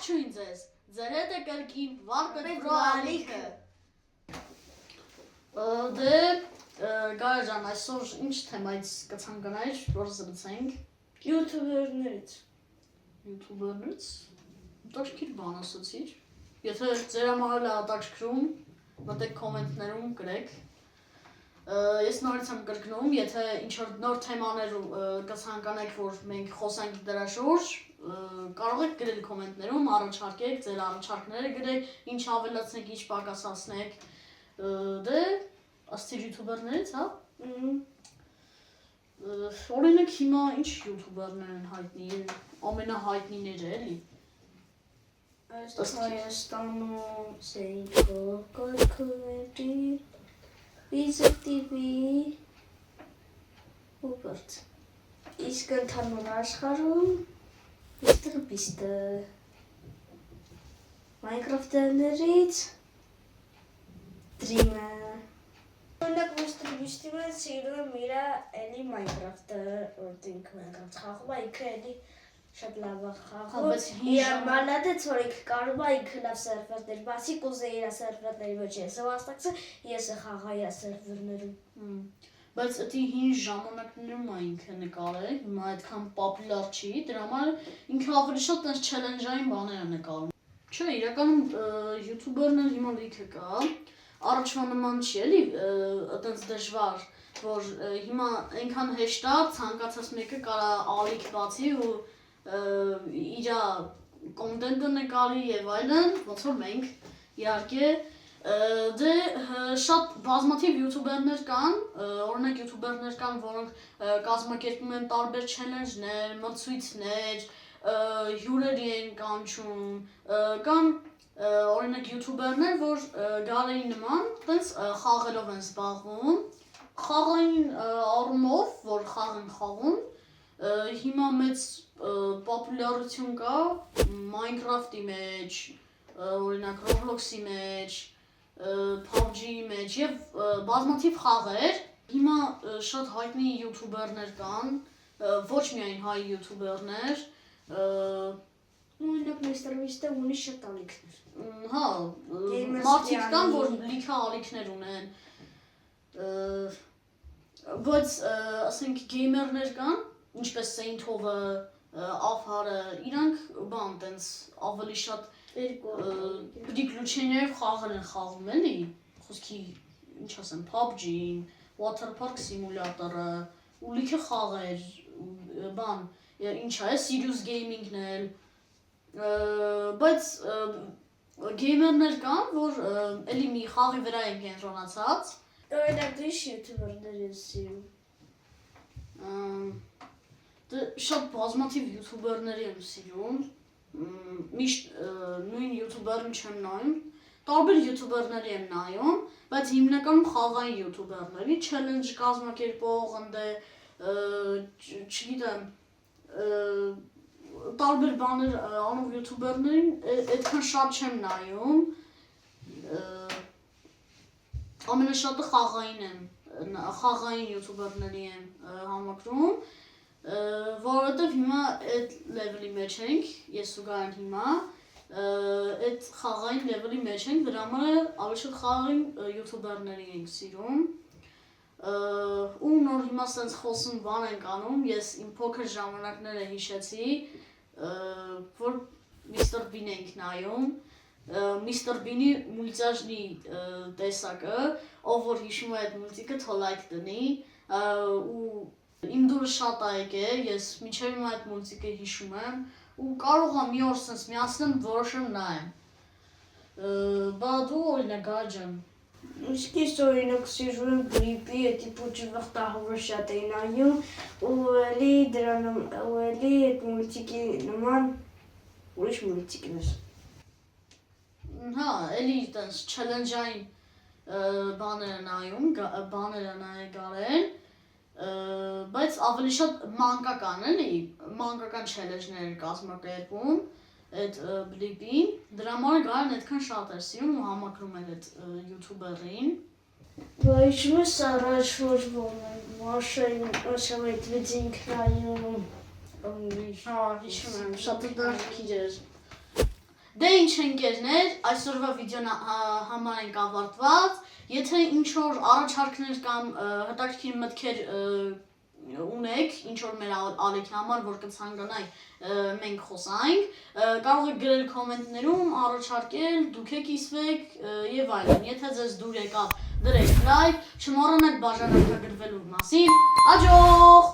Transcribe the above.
Ողջույն ձեզ, ձեր հետ է կրկին Վարպետ Վրոալիքը։ Դե, Գայա ջան, այսօր ինչ թեմայից կցանկանայիր, որ զրուցենք։ Յութուբերներից։ Յութուբերներից։ Հետաքրքիր բան ասացիր։ Եթե ձեր համար է հետաքրքրում, մտեք կոմենտներում գրեք։ Ես նորից եմ կրկնում, եթե ինչ-որ նոր թեմաներ կցանկանեք, որ մենք խոսենք դրա շուրջ, կարող եք գրել կոմենտներում, առաջարկեք, ձեր առաջարկները գրեք, ինչ ավելացնեք, ինչ պակասացնեք։ Դե, ասցիր յութուբերներից, հա։ Օրինակ հիմա ինչ յութուբերներ են հայտնի, ամենահայտնիները էլի։ Հայաստանում Սեյքո, Կոյքոմետի, Վիզը TV ու բրդ։ Իսկ ընդհանուր աշխարհում Mr. Beast-ը Minecraft-երներից Dream-ը Օրինակ Mr. Beast-ի մեջ սիրում եմ իրա էլի Minecraft-ը, որ ինքը Minecraft խաղում է, ինքը էլի շատ լավ է խաղում։ Իրա մալադեց, որ ինքը կարող է ինքը լավ սերվերներ բացի, կուզե իրա սերվերների մեջ ես վաստակցը, ես է խաղա իրա սերվերներում։ Բայց դի հին ժամանակներում է ինքը նկարել, հիմա այդքան պոպուլյար չի, դրա համար ինքը ավելի շատ տես չելենջային բաներ է նկարում։ Չէ, իրականում յութուբերներ հիմա լիքը կա, առաջվա նման չի էլի, այդպես դժվար, որ հիմա այնքան հեշտ է, ցանկացած մեկը կարա ալիք բացի ու իրա կոնտենտը նկարի եւ այլն, ոնց որ մենք իհարկե դե շատ բազմաթիվ յութուբերներ կան, օրինակ յութուբերներ կան, որոնք կազմակերպում են տարբեր չելենջներ, մրցույթներ, հյուրերի են կանչում, կան օրինակ յութուբերներ, որ գարեի նման տենց խաղերով են զբաղվում, խաղային առումով, որ խաղ են խաղում, հիմա մեծ պոպուլյարություն կա Minecraft-ի մեջ, օրինակ Roblox-ի մեջ, PUBG-ի մեջ եւ բազմաթիվ խաղեր։ Հիմա շատ հայտնի յութուբերներ կան, ոչ միայն հայ յութուբերներ, Օրինակ Mr. Beast-ը ունի շատ ալիքներ։ Հա, մարդիկ կան, որ լիքը ալիքներ ունեն, բայց ասենք գեյմերներ կան, ինչպես Saint-Ove, Afhar-ը, իրանք բան տենց ավելի շատ приключенияով խաղեր են խաղում էլի, խոսքի ինչ ասեմ, PUBG-ին, Water Park Simulator-ը, ու լիքը խաղեր, բան, ինչ է, Serious Gaming-ն էլ, բայց գեյմերներ կան, որ էլի մի խաղի վրա են կենտրոնացած։ Օրինակ դու ինչ յութուբերներ ես սիրում։ Դե շատ բազմաթիվ յութուբերների եմ սիրում, միշտ նույն յութուբերին չեմ նայում, տարբեր յութուբերների եմ նայում, բայց հիմնականում խաղային յութուբերների, չելենջ կազմակերպող, չգիտեմ, տարբեր բաներ անող յութուբերներին այդքան շատ չեմ նայում, ամենաշատը խաղային յութուբերների եմ համակրում, որովհետև հիմա այդ լևելի մեջ ենք, ես ու Գայան հիմա, այդ խաղային լևելի մեջ ենք, դրա համար ավելի շատ խաղային յութուբերների ենք սիրում, ու նոր հիմա սենց խոսում բան ենք անում, ես իմ փոքր ժամանակները հիշեցի, որ Mr. Bean ենք նայում, Mr. Bean-ի մուլտյաժնի տեսակը, ով որ հիշում է այդ մուլտիկը թո լայք դնի, ու իմ դուրը շատ է եկել, ես մինչև հիմա այդ մուլտիկը հիշում եմ, ու կարող եմ մի օր սենց միացնեմ, որոշեմ նայեմ, բա դու օրինակ Գայա ջան։ Իսկ ես օրինակ սիրում եմ Բրիպի, էդի փոճվախ տահովը շատ էի նայում, ու էլի դրանում, ու էլի այդ մուլտիկի նման ուրիշ մուլտիկներ։ Հա, էլի տենց չելենջային բաները նայում, բաները նայել Գարեն, բայց ավելի շատ մանկական էլի, մանկական չելենջներ կազմակերպում այդ բլիպին, դրա համար Գարեն այդքան շատ էր սիրում ու համակրում էր այդ յութուբերին։ Բա հիշում ես առաջ որ Մաշային այդ վիդինք նայում, Հա, հիշում եմ, շատ դարքիր էր։ Դե ինչ ընկերներ, այսօրվա վիդեոն համար ենք ավարտված։ Եթե ինչ-որ առաջարկներ կամ հետաքրքիր մտքեր ունեք, ինչ-որ մեր Ալեքի համար, որ կցանկանայիք մենք խոսանք, կարող եք գրել կոմենտներում, առաջարկել, դուք եք իսվեք եւ այլն։ Եթե ձեզ դուր եկավ, դրեք լայք, չմոռանաք բաժանորդագրվելու մասին։ Հաջող